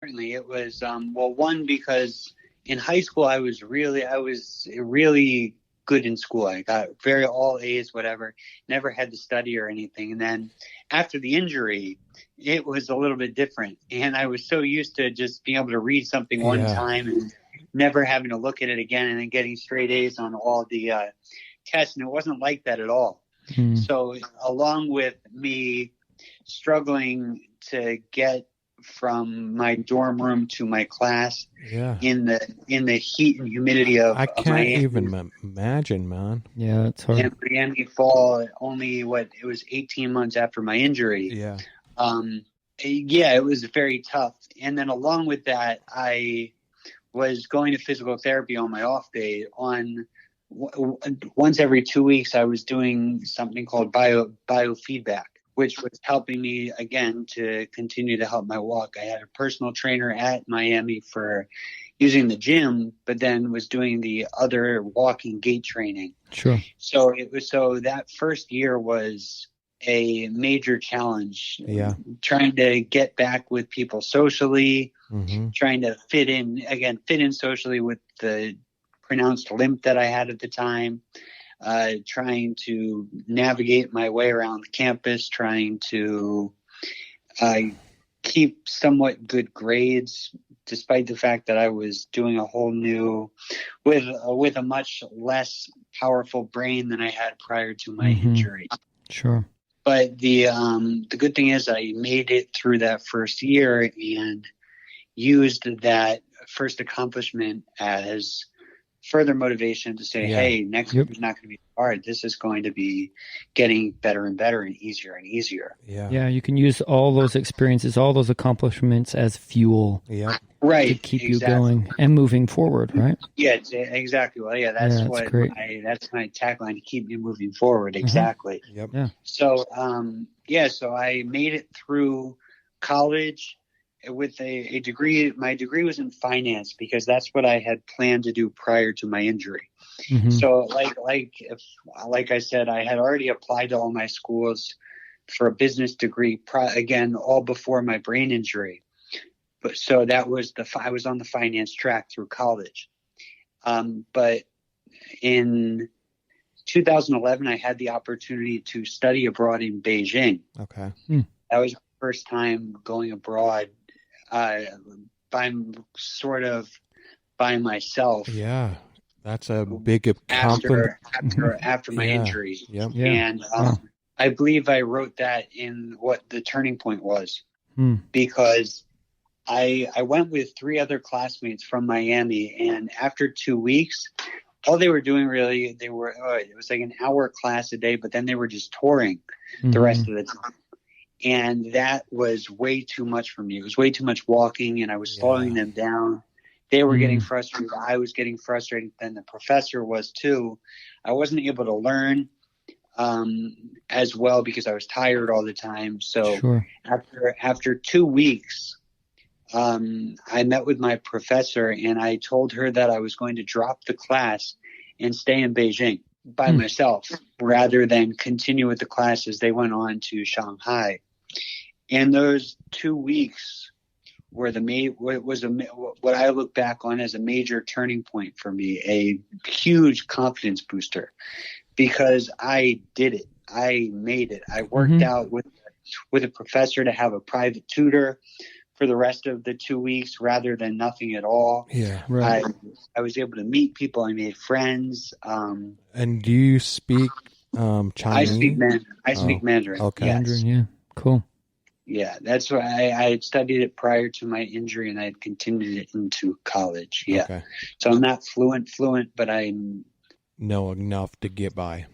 Certainly, it was well, one, because in high school I was really good in school. I got very all A's, whatever. Never had to study or anything. And then after the injury, it was a little bit different. And I was so used to just being able to read something one time and never having to look at it again, and then getting straight A's on all the tests. And it wasn't like that at all. So along with me struggling to get from my dorm room to my class in the heat and humidity of I can't Miami. even imagine, man. Yeah, it's hard. And Miami fall only it was 18 months after my injury. Yeah. It was very tough. And then along with that, I was going to physical therapy on my off day. Once every 2 weeks, I was doing something called biofeedback, which was helping me, again, to continue to help my walk. I had a personal trainer at Miami for using the gym, but then was doing the other walking gait training. Sure. So that first year was a major challenge. Yeah. Trying to get back with people socially, trying to fit in socially with the pronounced limp that I had at the time. Trying to navigate my way around the campus, trying to keep somewhat good grades, despite the fact that I was doing a whole new, with a much less powerful brain than I had prior to my injury. Sure. But the good thing is I made it through that first year and used that first accomplishment as further motivation to say, hey, next year is not going to be hard. This is going to be getting better and better and easier and easier. Yeah, you can use all those experiences, all those accomplishments as fuel. Yeah. Right. To keep you going and moving forward, right? Yeah, exactly. Well, that's that's my tagline, to keep me moving forward. Exactly. Yep. Yeah. So, so I made it through college with a degree. My degree was in finance because that's what I had planned to do prior to my injury. So like I said, I had already applied to all my schools for a business degree, again, all before my brain injury. But so that was I was on the finance track through college. But in 2011, I had the opportunity to study abroad in Beijing. Okay. That was the first time going abroad by myself. Yeah, that's a big accomplishment. After my injury. Yep. Yeah. And I believe I wrote that in what the turning point was, because I went with 3 other classmates from Miami, and after 2 weeks, all they were doing really, it was like an hour class a day, but then they were just touring the rest of the time. And that was way too much for me. It was way too much walking, and I was slowing them down. They were getting frustrated. I was getting frustrated. Then the professor was too. I wasn't able to learn as well because I was tired all the time. So after 2 weeks, I met with my professor, and I told her that I was going to drop the class and stay in Beijing by myself rather than continue with the class as they went on to Shanghai. And those 2 weeks were what I look back on as a major turning point for me, a huge confidence booster, because I did it. I made it. I worked out with a professor to have a private tutor for the rest of the 2 weeks rather than nothing at all. Yeah, right. I was able to meet people. I made friends. And do you speak Chinese? I speak Mandarin. Okay. Yes. Mandarin, yeah. Cool. Yeah, that's why I had studied it prior to my injury, and I had continued it into college. Yeah. Okay. So I'm not fluent, but I know enough to get by.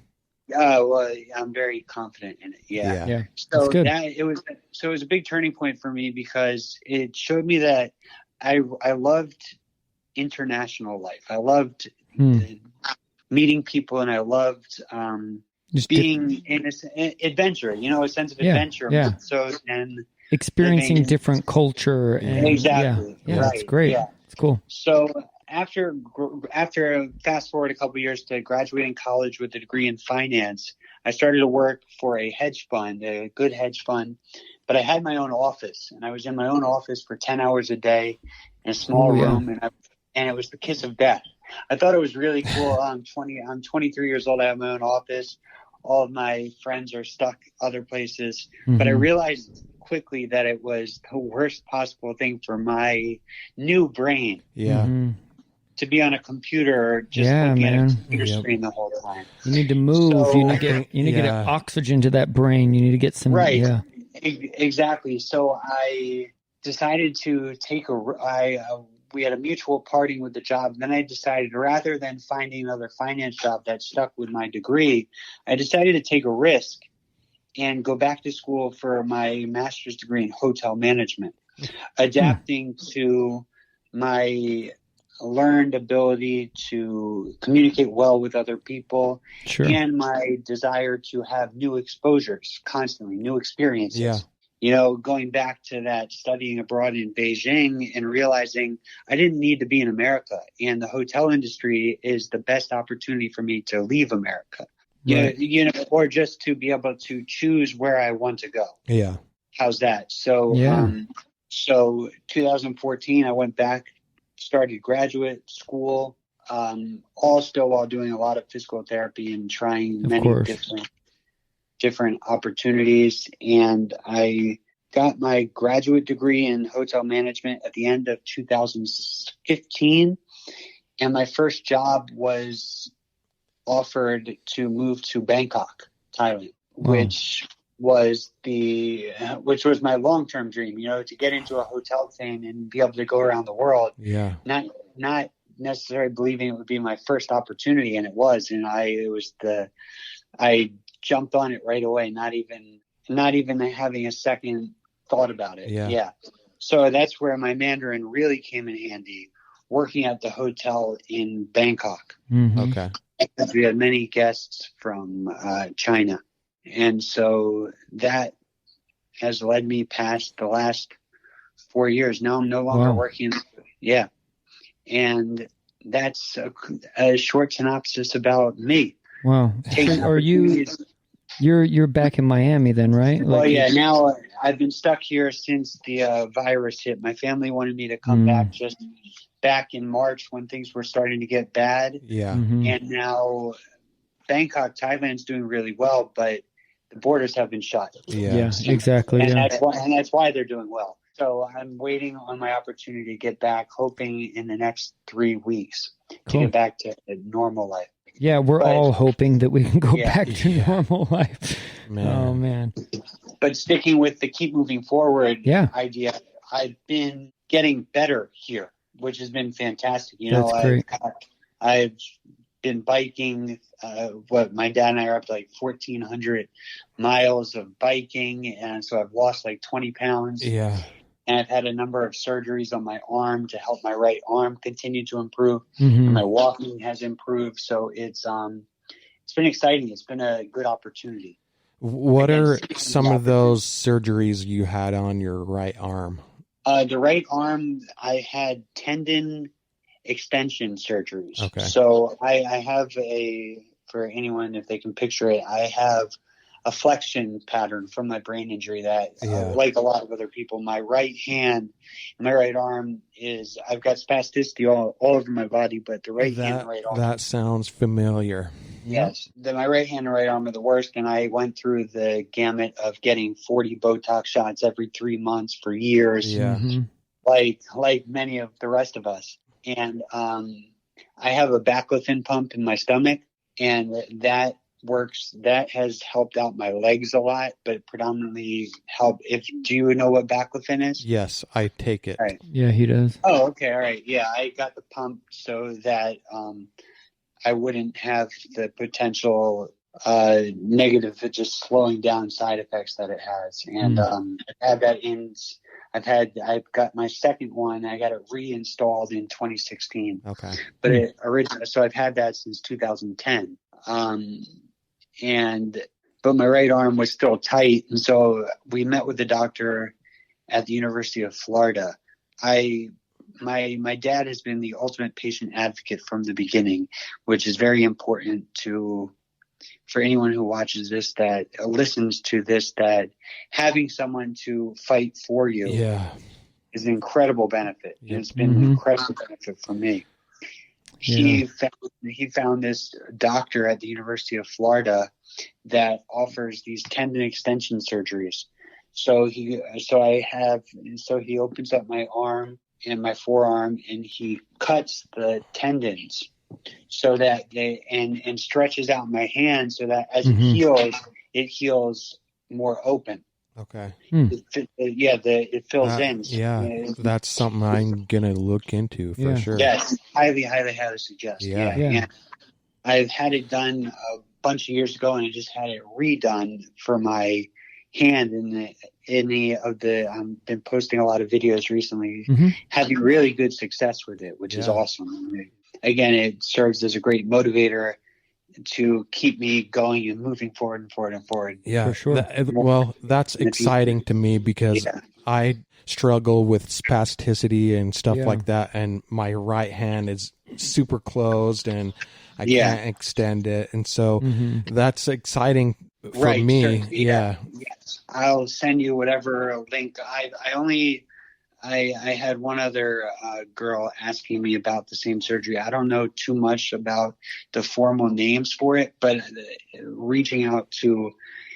Well, I'm very confident in it. Yeah. So it was a big turning point for me because it showed me that I loved international life. I loved meeting people, and I loved being in an adventure. A sense of adventure. Yeah. So and experiencing different culture. And, exactly. Yeah, right. That's great. Yeah. It's cool. So after fast forward a couple of years to graduating college with a degree in finance, I started to work for a hedge fund, a good hedge fund but I had my own office, and I was in my own office for 10 hours a day in a small room, and it was the kiss of death. I thought it was really cool. I'm 23 years old. I have my own office. All of my friends are stuck other places, but I realized quickly that it was the worst possible thing for my new brain. To be on a computer, just looking at a computer screen the whole time. You need to move. So, you need to get oxygen to that brain. You need to get some. Right. Yeah. Exactly. So I decided to take we had a mutual parting with the job. Then I decided, rather than finding another finance job that stuck with my degree, I decided to take a risk and go back to school for my master's degree in hotel management, adapting to my learned ability to communicate well with other people and my desire to have new exposures constantly, new experiences. Yeah. You know, going back to that studying abroad in Beijing and realizing I didn't need to be in America, and the hotel industry is the best opportunity for me to leave America. Right. You know, or just to be able to choose where I want to go. Yeah. How's that? So, so 2014, I went back, started graduate school, still while doing a lot of physical therapy and trying many different opportunities. And I got my graduate degree in hotel management at the end of 2015. And my first job was offered to move to Bangkok, Thailand, which was my long-term dream, you know, to get into a hotel chain and be able to go around the world. Yeah. Not necessarily believing it would be my first opportunity, and it was. And I jumped on it right away, not even having a second thought about it. Yeah. So that's where my Mandarin really came in handy, working at the hotel in Bangkok. Okay. Because we had many guests from China. And so that has led me past the last 4 years. Now I'm no longer working. Yeah. And that's a short synopsis about me. Wow. Are you're back in Miami then, right? Now I've been stuck here since the virus hit. My family wanted me to come back just back in March when things were starting to get bad. Yeah. And now Bangkok, Thailand's doing really well, but the borders have been shut. Yeah, exactly. And that's why they're doing well. So I'm waiting on my opportunity to get back, hoping in the next 3 weeks to get back to normal life. Yeah, we're all hoping that we can go back to normal life. Man. Oh, man. But sticking with the keep moving forward idea, I've been getting better here, which has been fantastic. You know, I've been biking. My dad and I are up to like 1,400 miles of biking, and so I've lost like 20 pounds. Yeah. And I've had a number of surgeries on my arm to help my right arm continue to improve. And my walking has improved. So it's been exciting. It's been a good opportunity. What are some of those surgeries you had on your right arm? The right arm, I had tendon extension surgeries. Okay. So I have for anyone, if they can picture it, I have a flexion pattern from my brain injury that, like a lot of other people, my right hand, my right arm I've got spasticity all over my body, but the right hand and right arm. That sounds familiar. Yes. My right hand and right arm are the worst, and I went through the gamut of getting 40 Botox shots every 3 months for years, like many of the rest of us. And I have a baclofen pump in my stomach, and that works. That has helped out my legs a lot, but predominantly do you know what baclofen is? Yes, I take it. Right. Yeah, he does. Oh, okay. All right. Yeah, I got the pump so that I wouldn't have the potential negative, just slowing down side effects that it has. And I've had I've got my second one. I got it reinstalled in 2016. Okay. But so I've had that since 2010. But my right arm was still tight. And so we met with the doctor at the University of Florida. My dad has been the ultimate patient advocate from the beginning, which is very important to for anyone who watches this, that listens to this, that having someone to fight for you is an incredible benefit. And it's been an incredible benefit for me. He found this doctor at the University of Florida that offers these tendon extension surgeries. So he opens up my arm and my forearm, and he cuts the tendons so that and stretches out my hand so that as it heals more open. Okay. It fills in. Yeah, that's something I'm gonna look into for sure. Yes, highly suggest. Yeah. I've had it done a bunch of years ago, and I just had it redone for my hand. I've been posting a lot of videos recently, having really good success with it, which is awesome. Again, it serves as a great motivator to keep me going and moving forward and forward and forward. Yeah, for sure. That's exciting to me because I struggle with spasticity and stuff like that, and my right hand is super closed and I can't extend it, and so that's exciting for me. Sure. Yes, I'll send you whatever link. I had one other girl asking me about the same surgery. I don't know too much about the formal names for it, but reaching out to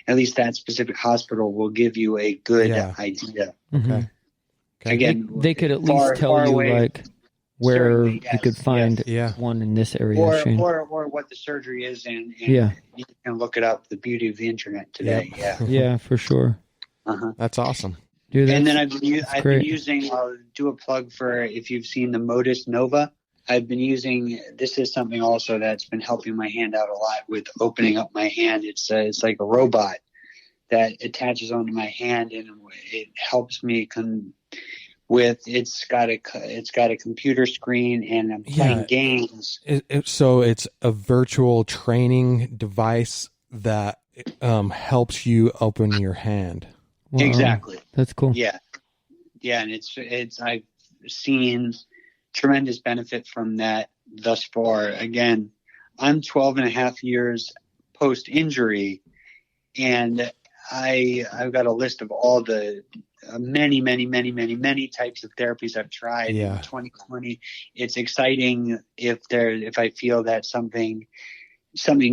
at least that specific hospital will give you a good idea. Okay. Again, they could at least tell you like where you could find one in this area, or what the surgery is, and you can look it up. The beauty of the internet today. Yeah, for sure. That's awesome. Dude, and then I've been using, I'll do a plug for if you've seen the Modus Nova. I've been using, this is something also that's been helping my hand out a lot with opening up my hand. It's like a robot that attaches onto my hand, and it helps me it's got a computer screen, and I'm playing games. So it's a virtual training device that helps you open your hand. Wow. Exactly. That's cool. Yeah. And it's I've seen tremendous benefit from that thus far. Again, I'm 12 and a half years post injury, and I've got a list of all the many types of therapies I've tried in 2020. It's exciting if I feel that something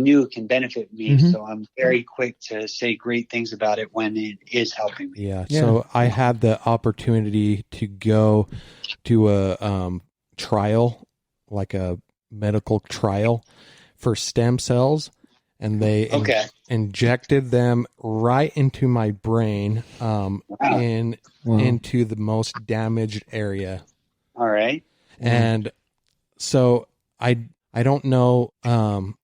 new can benefit me. So I'm very quick to say great things about it when it is helping me. So I had the opportunity to go to a trial, like a medical trial for stem cells, and they injected them right into my brain, into the most damaged area. All right. And so I don't know,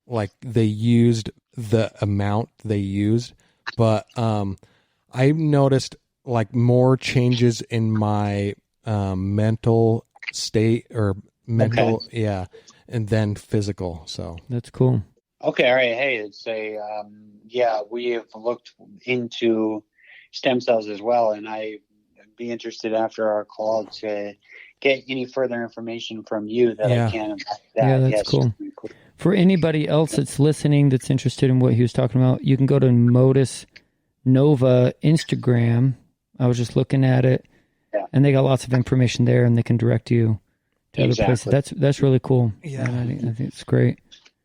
like they used the amount they used, but I noticed like more changes in my mental state or mental, and then physical. So that's cool. Okay, all right. Hey, it's we have looked into stem cells as well, and I'd be interested after our call to get any further information from you that I can about that. Yeah, that's cool. For anybody else that's listening that's interested in what he was talking about, you can go to Modus Nova Instagram. I was just looking at it, and they got lots of information there, and they can direct you to other places. That's really cool. Yeah, I think it's great.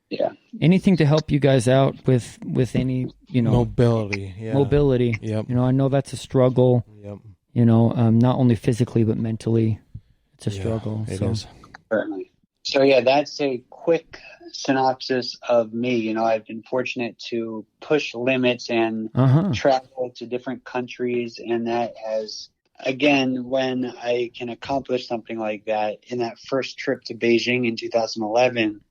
Yeah. Anything to help you guys out with any, mobility. Yeah. Mobility. Yep. I know that's a struggle. Yep. Not only physically but mentally. It's a struggle. It is. Certainly. So that's a quick synopsis of me. I've been fortunate to push limits and travel to different countries, and that has, again, when I can accomplish something like that in that first trip to Beijing in 2011,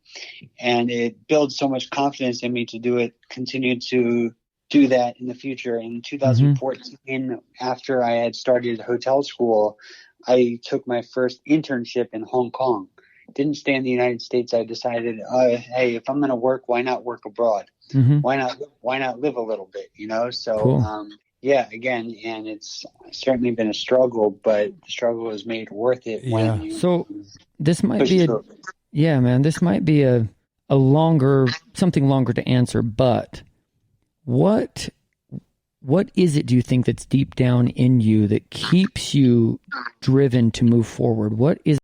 and it builds so much confidence in me to do it, continue to do that in the future. In 2014, after I had started hotel school, I took my first internship in Hong Kong. Didn't stay in the United States. I decided, hey, if I'm going to work, why not work abroad? Why not live a little bit, So, cool. Again, and it's certainly been a struggle, but the struggle is made worth it. Yeah. When you so this might be this might be a something longer to answer, but what is it, do you think, that's deep down in you that keeps you driven to move forward? What is